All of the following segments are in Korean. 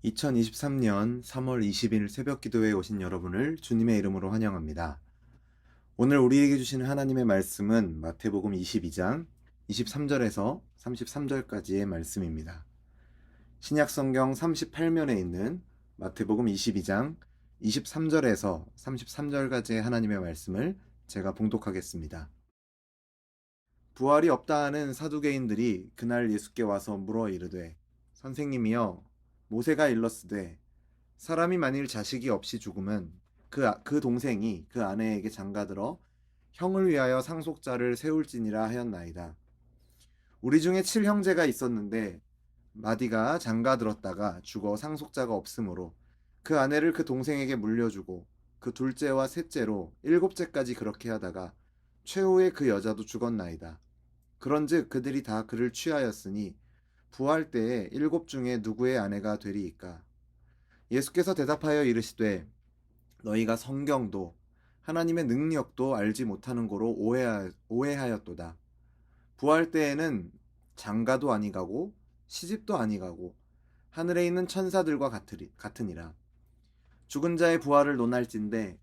2023년 3월 20일 새벽 기도회에 오신 여러분을 주님의 이름으로 환영합니다. 오늘 우리에게 주시는 하나님의 말씀은 마태복음 22장 23절에서 33절까지의 말씀입니다. 신약성경 38면에 있는 마태복음 22장 23절에서 33절까지의 하나님의 말씀을 제가 봉독하겠습니다. 부활이 없다 하는 사두개인들이 그날 예수께 와서 물어 이르되, 선생님이여, 모세가 일렀으되 사람이 만일 자식이 없이 죽으면 그 동생이 그 아내에게 장가들어 형을 위하여 상속자를 세울지니라 하였나이다. 우리 중에 7형제가 있었는데 마디가 장가들었다가 죽어 상속자가 없으므로 그 아내를 그 동생에게 물려주고 그 둘째와 셋째로 7째까지 그렇게 하다가 최후에 그 여자도 죽었나이다. 그런즉 그들이 다 그를 취하였으니 부활 때에 7 중에 누구의 아내가 되리이까? 예수께서 대답하여 이르시되, 너희가 성경도 하나님의 능력도 알지 못하는 고로 오해하였도다. 부활 때에는 장가도 아니가고 시집도 아니가고 하늘에 있는 천사들과 같으니라. 죽은 자의 부활을 논할진대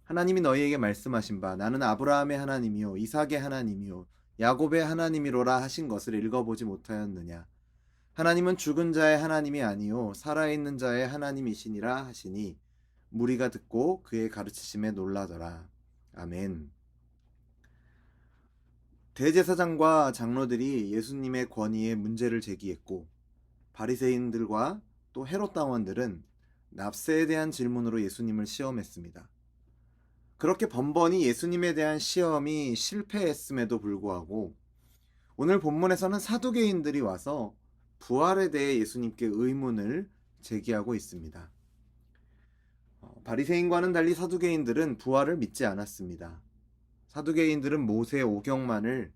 하나님이 너희에게 말씀하신 바 나는 아브라함의 하나님이요 이삭의 하나님이요 야곱의 하나님이로라 하신 것을 읽어보지 못하였느냐? 하나님은 죽은 자의 하나님이 아니요 살아있는 자의 하나님이시니라 하시니 무리가 듣고 그의 가르치심에 놀라더라. 아멘. 대제사장과 장로들이 예수님의 권위에 문제를 제기했고 바리새인들과 또 헤롯 당원들은 납세에 대한 질문으로 예수님을 시험했습니다. 그렇게 번번이 예수님에 대한 시험이 실패했음에도 불구하고 오늘 본문에서는 사두개인들이 와서 부활에 대해 예수님께 의문을 제기하고 있습니다. 바리새인과는 달리 사두개인들은 부활을 믿지 않았습니다. 사두개인들은 모세 오경만을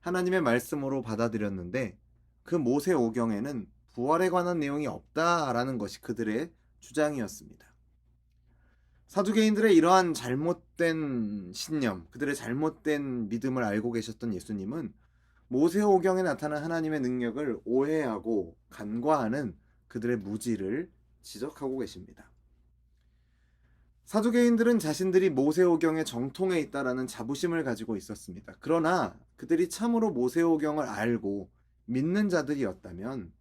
하나님의 말씀으로 받아들였는데 그 모세 오경에는 부활에 관한 내용이 없다라는 것이 그들의 주장이었습니다. 사두개인들의 이러한 잘못된 신념, 그들의 잘못된 믿음을 알고 계셨던 예수님은 모세오경에 나타난 하나님의 능력을 오해하고 간과하는 그들의 무지를 지적하고 계십니다. 사두개인들은 자신들이 모세오경의 정통에 있다라는 자부심을 가지고 있었습니다. 그러나 그들이 참으로 모세오경을 알고 믿는 자들이었다면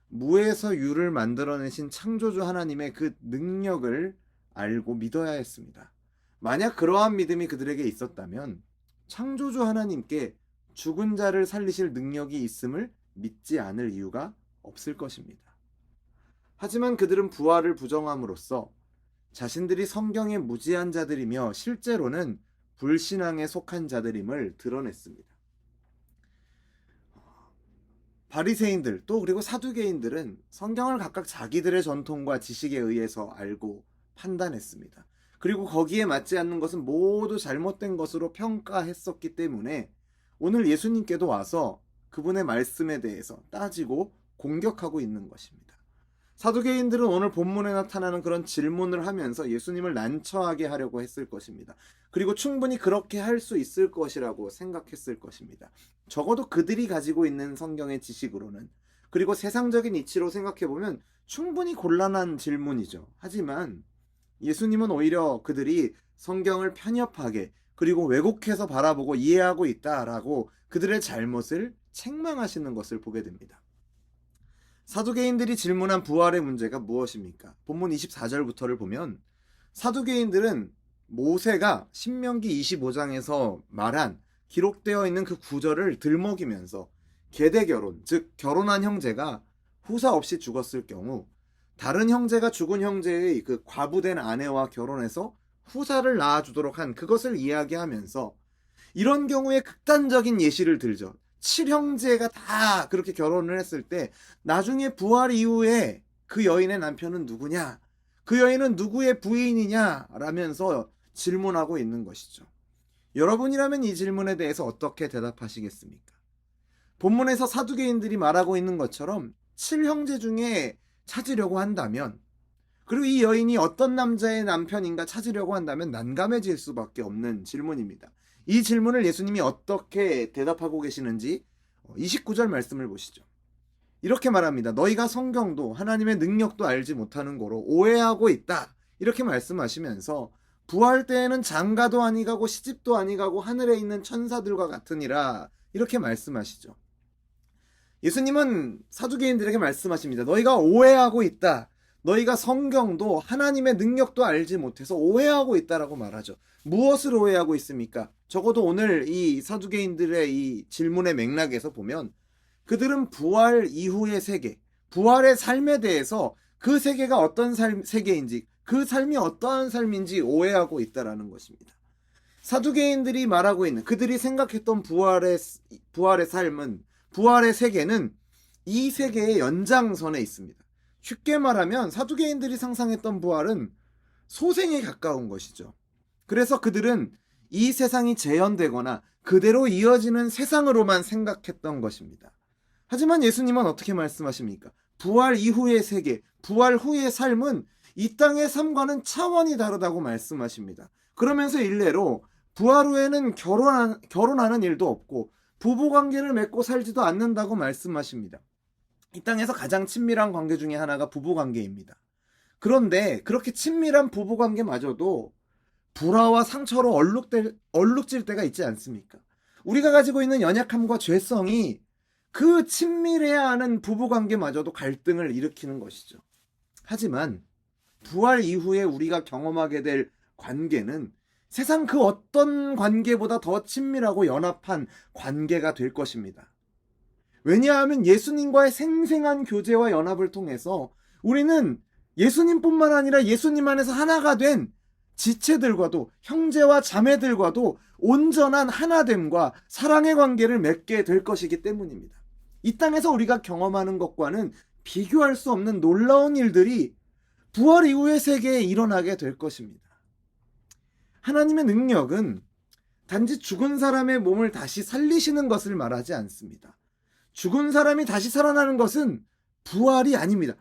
무에서 유를 만들어내신 창조주 하나님의 그 능력을 알고 믿어야 했습니다. 만약 그러한 믿음이 그들에게 있었다면 창조주 하나님께 죽은 자를 살리실 능력이 있음을 믿지 않을 이유가 없을 것입니다. 하지만 그들은 부활을 부정함으로써 자신들이 성경의 무지한 자들이며 실제로는 불신앙에 속한 자들임을 드러냈습니다. 바리새인들 또 그리고 사두개인들은 성경을 각각 자기들의 전통과 지식에 의해서 알고 판단했습니다. 그리고 거기에 맞지 않는 것은 모두 잘못된 것으로 평가했었기 때문에 오늘 예수님께도 와서 그분의 말씀에 대해서 따지고 공격하고 있는 것입니다. 사두개인들은 오늘 본문에 나타나는 그런 질문을 하면서 예수님을 난처하게 하려고 했을 것입니다. 그리고 충분히 그렇게 할 수 있을 것이라고 생각했을 것입니다. 적어도 그들이 가지고 있는 성경의 지식으로는, 그리고 세상적인 이치로 생각해보면 충분히 곤란한 질문이죠. 하지만 예수님은 오히려 그들이 성경을 편협하게 그리고 왜곡해서 바라보고 이해하고 있다라고 그들의 잘못을 책망하시는 것을 보게 됩니다. 사두개인들이 질문한 부활의 문제가 무엇입니까? 본문 24절부터를 보면 사두개인들은 모세가 신명기 25장에서 말한 기록되어 있는 그 구절을 들먹이면서 계대결혼, 즉 결혼한 형제가 후사 없이 죽었을 경우 다른 형제가 죽은 형제의 그 과부된 아내와 결혼해서 후사를 낳아주도록 한 그것을 이야기하면서 이런 경우에 극단적인 예시를 들죠. 7형제가 다 그렇게 결혼을 했을 때 나중에 부활 이후에 그 여인의 남편은 누구냐? 그 여인은 누구의 부인이냐? 라면서 질문하고 있는 것이죠. 여러분이라면 이 질문에 대해서 어떻게 대답하시겠습니까? 본문에서 사두개인들이 말하고 있는 것처럼 7형제 중에 찾으려고 한다면, 그리고 이 여인이 어떤 남자의 남편인가 찾으려고 한다면 난감해질 수밖에 없는 질문입니다. 이 질문을 예수님이 어떻게 대답하고 계시는지 29절 말씀을 보시죠. 이렇게 말합니다. 너희가 성경도 하나님의 능력도 알지 못하는 거로 오해하고 있다. 이렇게 말씀하시면서 부활 때에는 장가도 아니가고 시집도 아니가고 하늘에 있는 천사들과 같으니라 이렇게 말씀하시죠. 예수님은 사두개인들에게 말씀하십니다. 너희가 오해하고 있다. 너희가 성경도 하나님의 능력도 알지 못해서 오해하고 있다라고 말하죠. 무엇을 오해하고 있습니까? 적어도 오늘 이 사두개인들의 이 질문의 맥락에서 보면 그들은 부활 이후의 세계, 부활의 삶에 대해서 그 세계가 어떤 세계인지, 그 삶이 어떠한 삶인지 오해하고 있다라는 것입니다. 사두개인들이 말하고 있는, 그들이 생각했던 부활의 삶은, 부활의 세계는 이 세계의 연장선에 있습니다. 쉽게 말하면 사두개인들이 상상했던 부활은 소생에 가까운 것이죠. 그래서 그들은 이 세상이 재현되거나 그대로 이어지는 세상으로만 생각했던 것입니다. 하지만 예수님은 어떻게 말씀하십니까? 부활 이후의 세계, 부활 후의 삶은 이 땅의 삶과는 차원이 다르다고 말씀하십니다. 그러면서 일례로 부활 후에는 결혼하는 일도 없고 부부관계를 맺고 살지도 않는다고 말씀하십니다. 이 땅에서 가장 친밀한 관계 중에 하나가 부부관계입니다. 그런데 그렇게 친밀한 부부관계마저도 불화와 상처로 얼룩질 때가 있지 않습니까? 우리가 가지고 있는 연약함과 죄성이 그 친밀해야 하는 부부관계마저도 갈등을 일으키는 것이죠. 하지만 부활 이후에 우리가 경험하게 될 관계는 세상 그 어떤 관계보다 더 친밀하고 연합한 관계가 될 것입니다. 왜냐하면 예수님과의 생생한 교제와 연합을 통해서 우리는 예수님뿐만 아니라 예수님 안에서 하나가 된 지체들과도 형제와 자매들과도 온전한 하나됨과 사랑의 관계를 맺게 될 것이기 때문입니다. 이 땅에서 우리가 경험하는 것과는 비교할 수 없는 놀라운 일들이 부활 이후의 세계에 일어나게 될 것입니다. 하나님의 능력은 단지 죽은 사람의 몸을 다시 살리시는 것을 말하지 않습니다. 죽은 사람이 다시 살아나는 것은 부활이 아닙니다.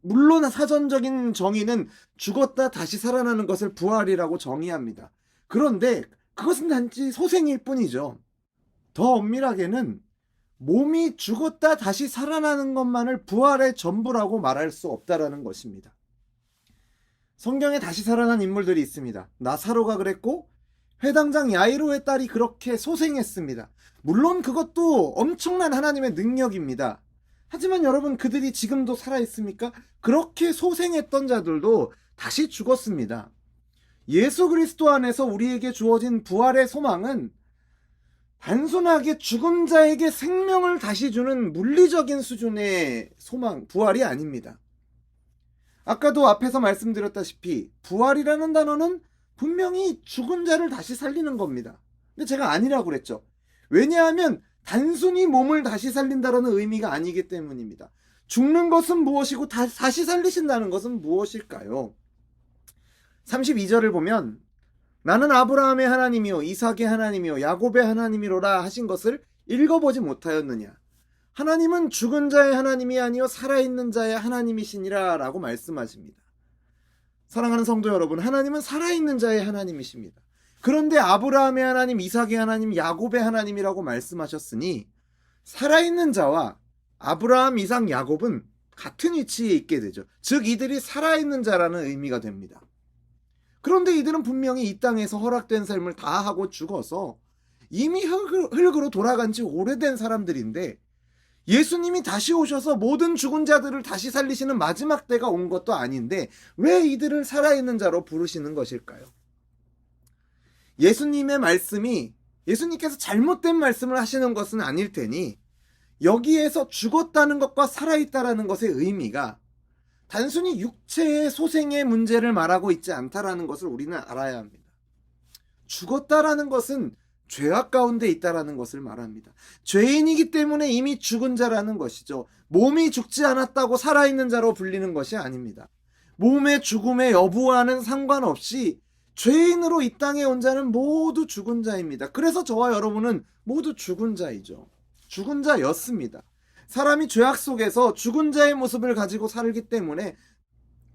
물론 사전적인 정의는 죽었다 다시 살아나는 것을 부활이라고 정의합니다. 그런데 그것은 단지 소생일 뿐이죠. 더 엄밀하게는 몸이 죽었다 다시 살아나는 것만을 부활의 전부라고 말할 수 없다라는 것입니다. 성경에 다시 살아난 인물들이 있습니다. 나사로가 그랬고 회당장 야이로의 딸이 그렇게 소생했습니다. 물론 그것도 엄청난 하나님의 능력입니다. 하지만 여러분, 그들이 지금도 살아있습니까? 그렇게 소생했던 자들도 다시 죽었습니다. 예수 그리스도 안에서 우리에게 주어진 부활의 소망은 단순하게 죽은 자에게 생명을 다시 주는 물리적인 수준의 소망, 부활이 아닙니다. 아까도 앞에서 말씀드렸다시피 부활이라는 단어는 분명히 죽은 자를 다시 살리는 겁니다. 근데 제가 아니라고 그랬죠. 왜냐하면 단순히 몸을 다시 살린다는 의미가 아니기 때문입니다. 죽는 것은 무엇이고 다시 살리신다는 것은 무엇일까요? 32절을 보면 나는 아브라함의 하나님이요 이삭의 하나님이요 야곱의 하나님이로라 하신 것을 읽어보지 못하였느냐. 하나님은 죽은 자의 하나님이 아니요 살아있는 자의 하나님이시니라 라고 말씀하십니다. 사랑하는 성도 여러분, 하나님은 살아있는 자의 하나님이십니다. 그런데 아브라함의 하나님, 이삭의 하나님, 야곱의 하나님이라고 말씀하셨으니 살아있는 자와 아브라함, 이삭, 야곱은 같은 위치에 있게 되죠. 즉 이들이 살아있는 자라는 의미가 됩니다. 그런데 이들은 분명히 이 땅에서 허락된 삶을 다 하고 죽어서 이미 흙으로 돌아간 지 오래된 사람들인데 예수님이 다시 오셔서 모든 죽은 자들을 다시 살리시는 마지막 때가 온 것도 아닌데 왜 이들을 살아있는 자로 부르시는 것일까요? 예수님의 말씀이 예수님께서 잘못된 말씀을 하시는 것은 아닐 테니 여기에서 죽었다는 것과 살아있다라는 것의 의미가 단순히 육체의 소생의 문제를 말하고 있지 않다라는 것을 우리는 알아야 합니다. 죽었다라는 것은 죄악 가운데 있다라는 것을 말합니다. 죄인이기 때문에 이미 죽은 자라는 것이죠. 몸이 죽지 않았다고 살아있는 자로 불리는 것이 아닙니다. 몸의 죽음의 여부와는 상관없이 죄인으로 이 땅에 온 자는 모두 죽은 자입니다. 그래서 저와 여러분은 모두 죽은 자이죠. 죽은 자였습니다. 사람이 죄악 속에서 죽은 자의 모습을 가지고 살기 때문에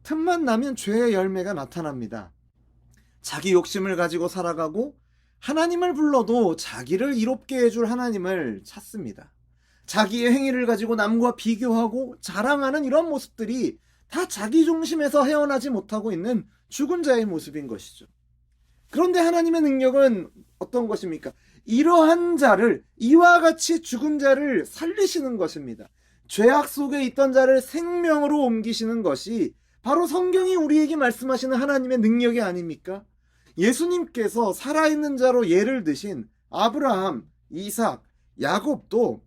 틈만 나면 죄의 열매가 나타납니다. 자기 욕심을 가지고 살아가고 하나님을 불러도 자기를 이롭게 해줄 하나님을 찾습니다. 자기의 행위를 가지고 남과 비교하고 자랑하는 이런 모습들이 다 자기 중심에서 헤어나지 못하고 있는 죽은 자의 모습인 것이죠. 그런데 하나님의 능력은 어떤 것입니까? 이러한 자를, 이와 같이 죽은 자를 살리시는 것입니다. 죄악 속에 있던 자를 생명으로 옮기시는 것이 바로 성경이 우리에게 말씀하시는 하나님의 능력이 아닙니까? 예수님께서 살아있는 자로 예를 드신 아브라함, 이삭, 야곱도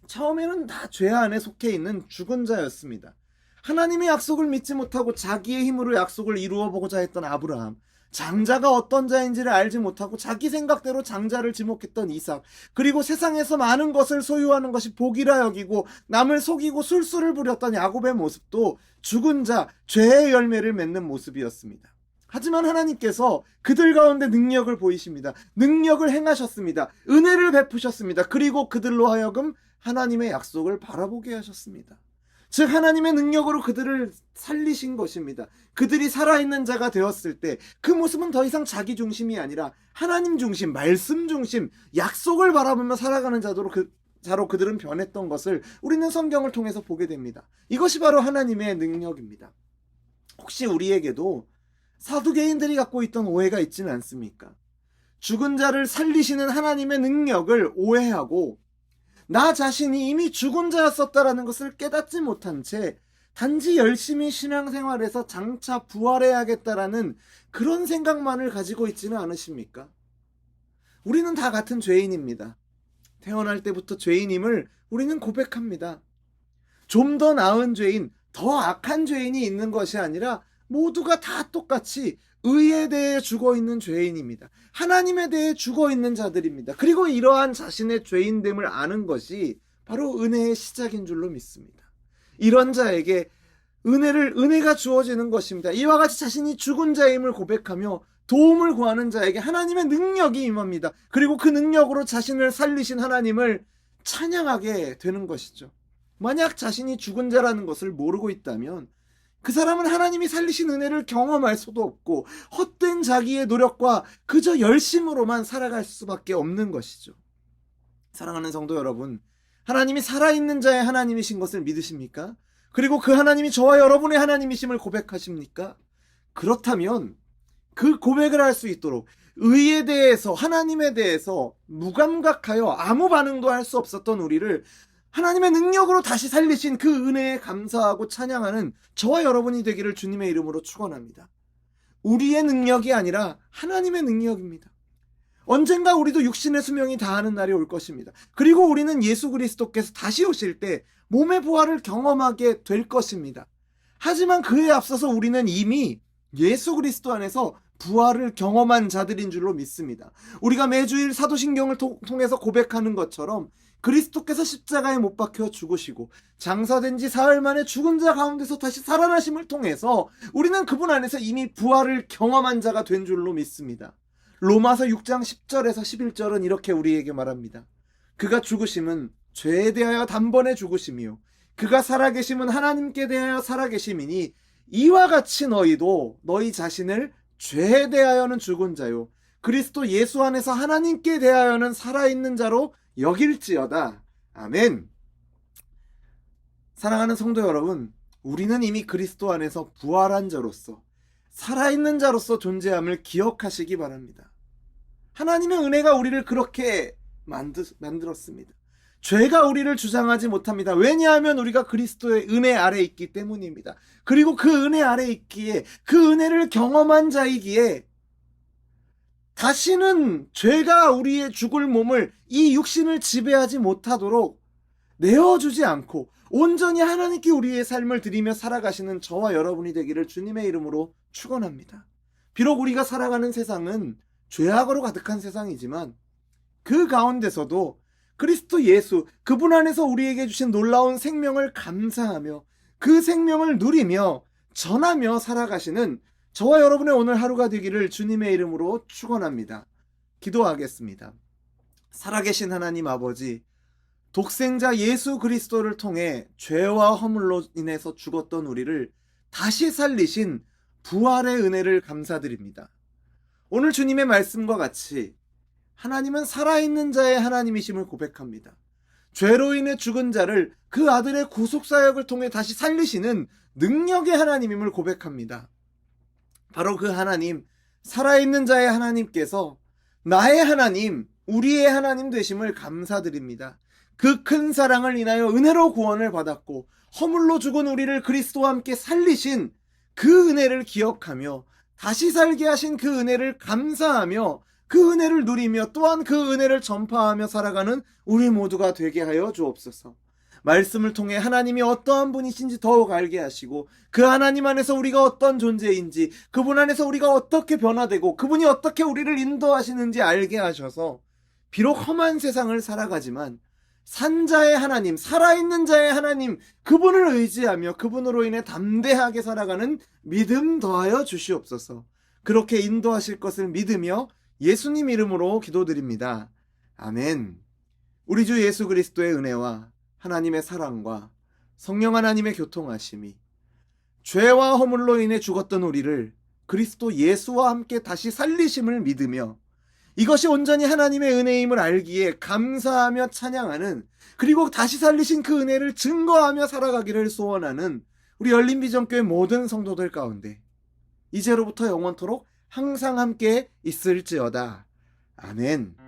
처음에는 다 죄 안에 속해 있는 죽은 자였습니다. 하나님의 약속을 믿지 못하고 자기의 힘으로 약속을 이루어 보고자 했던 아브라함, 장자가 어떤 자인지를 알지 못하고 자기 생각대로 장자를 지목했던 이삭, 그리고 세상에서 많은 것을 소유하는 것이 복이라 여기고 남을 속이고 술수를 부렸던 야곱의 모습도 죽은 자, 죄의 열매를 맺는 모습이었습니다. 하지만 하나님께서 그들 가운데 능력을 보이십니다. 능력을 행하셨습니다. 은혜를 베푸셨습니다. 그리고 그들로 하여금 하나님의 약속을 바라보게 하셨습니다. 즉 하나님의 능력으로 그들을 살리신 것입니다. 그들이 살아있는 자가 되었을 때 그 모습은 더 이상 자기 중심이 아니라 하나님 중심, 말씀 중심, 약속을 바라보며 살아가는 자로 그들은 변했던 것을 우리는 성경을 통해서 보게 됩니다. 이것이 바로 하나님의 능력입니다. 혹시 우리에게도 사두개인들이 갖고 있던 오해가 있지는 않습니까? 죽은 자를 살리시는 하나님의 능력을 오해하고 나 자신이 이미 죽은 자였었다라는 것을 깨닫지 못한 채 단지 열심히 신앙생활에서 장차 부활해야겠다라는 그런 생각만을 가지고 있지는 않으십니까? 우리는 다 같은 죄인입니다. 태어날 때부터 죄인임을 우리는 고백합니다. 좀 더 나은 죄인, 더 악한 죄인이 있는 것이 아니라 모두가 다 똑같이 의에 대해 죽어있는 죄인입니다. 하나님에 대해 죽어있는 자들입니다. 그리고 이러한 자신의 죄인됨을 아는 것이 바로 은혜의 시작인 줄로 믿습니다. 이런 자에게 은혜가 주어지는 것입니다. 이와 같이 자신이 죽은 자임을 고백하며 도움을 구하는 자에게 하나님의 능력이 임합니다. 그리고 그 능력으로 자신을 살리신 하나님을 찬양하게 되는 것이죠. 만약 자신이 죽은 자라는 것을 모르고 있다면 그 사람은 하나님이 살리신 은혜를 경험할 수도 없고 헛된 자기의 노력과 그저 열심으로만 살아갈 수밖에 없는 것이죠. 사랑하는 성도 여러분, 하나님이 살아있는 자의 하나님이신 것을 믿으십니까? 그리고 그 하나님이 저와 여러분의 하나님이심을 고백하십니까? 그렇다면 그 고백을 할 수 있도록 의에 대해서, 하나님에 대해서 무감각하여 아무 반응도 할 수 없었던 우리를 하나님의 능력으로 다시 살리신 그 은혜에 감사하고 찬양하는 저와 여러분이 되기를 주님의 이름으로 축원합니다. 우리의 능력이 아니라 하나님의 능력입니다. 언젠가 우리도 육신의 수명이 다하는 날이 올 것입니다. 그리고 우리는 예수 그리스도께서 다시 오실 때 몸의 부활을 경험하게 될 것입니다. 하지만 그에 앞서서 우리는 이미 예수 그리스도 안에서 부활을 경험한 자들인 줄로 믿습니다. 우리가 매주일 사도신경을 통해서 고백하는 것처럼 그리스도께서 십자가에 못 박혀 죽으시고 장사된 지 사흘 만에 죽은 자 가운데서 다시 살아나심을 통해서 우리는 그분 안에서 이미 부활을 경험한 자가 된 줄로 믿습니다. 로마서 6장 10절에서 11절은 이렇게 우리에게 말합니다. 그가 죽으심은 죄에 대하여 단번에 죽으심이요 그가 살아계심은 하나님께 대하여 살아계심이니 이와 같이 너희도 너희 자신을 죄에 대하여는 죽은 자요 그리스도 예수 안에서 하나님께 대하여는 살아있는 자로 여길지어다. 아멘. 사랑하는 성도 여러분, 우리는 이미 그리스도 안에서 부활한 자로서 살아있는 자로서 존재함을 기억하시기 바랍니다. 하나님의 은혜가 우리를 그렇게 만들었습니다. 죄가 우리를 주장하지 못합니다. 왜냐하면 우리가 그리스도의 은혜 아래 있기 때문입니다. 그리고 그 은혜 아래 있기에 그 은혜를 경험한 자이기에 다시는 죄가 우리의 죽을 몸을 이 육신을 지배하지 못하도록 내어주지 않고 온전히 하나님께 우리의 삶을 드리며 살아가시는 저와 여러분이 되기를 주님의 이름으로 축원합니다. 비록 우리가 살아가는 세상은 죄악으로 가득한 세상이지만 그 가운데서도 그리스도 예수, 그분 안에서 우리에게 주신 놀라운 생명을 감사하며 그 생명을 누리며 전하며 살아가시는 저와 여러분의 오늘 하루가 되기를 주님의 이름으로 축원합니다. 기도하겠습니다. 살아계신 하나님 아버지, 독생자 예수 그리스도를 통해 죄와 허물로 인해서 죽었던 우리를 다시 살리신 부활의 은혜를 감사드립니다. 오늘 주님의 말씀과 같이 하나님은 살아있는 자의 하나님이심을 고백합니다. 죄로 인해 죽은 자를 그 아들의 구속사역을 통해 다시 살리시는 능력의 하나님임을 고백합니다. 바로 그 하나님, 살아있는 자의 하나님께서 나의 하나님, 우리의 하나님 되심을 감사드립니다. 그 큰 사랑을 인하여 은혜로 구원을 받았고 허물로 죽은 우리를 그리스도와 함께 살리신 그 은혜를 기억하며 다시 살게 하신 그 은혜를 감사하며 그 은혜를 누리며 또한 그 은혜를 전파하며 살아가는 우리 모두가 되게 하여 주옵소서. 말씀을 통해 하나님이 어떠한 분이신지 더욱 알게 하시고 그 하나님 안에서 우리가 어떤 존재인지, 그분 안에서 우리가 어떻게 변화되고 그분이 어떻게 우리를 인도하시는지 알게 하셔서 비록 험한 세상을 살아가지만 산자의 하나님, 살아있는 자의 하나님, 그분을 의지하며 그분으로 인해 담대하게 살아가는 믿음 더하여 주시옵소서. 그렇게 인도하실 것을 믿으며 예수님 이름으로 기도드립니다. 아멘. 우리 주 예수 그리스도의 은혜와 하나님의 사랑과 성령 하나님의 교통하심이 죄와 허물로 인해 죽었던 우리를 그리스도 예수와 함께 다시 살리심을 믿으며 이것이 온전히 하나님의 은혜임을 알기에 감사하며 찬양하는, 그리고 다시 살리신 그 은혜를 증거하며 살아가기를 소원하는 우리 열린비전교회 모든 성도들 가운데 이제로부터 영원토록 항상 함께 있을지어다. 아멘.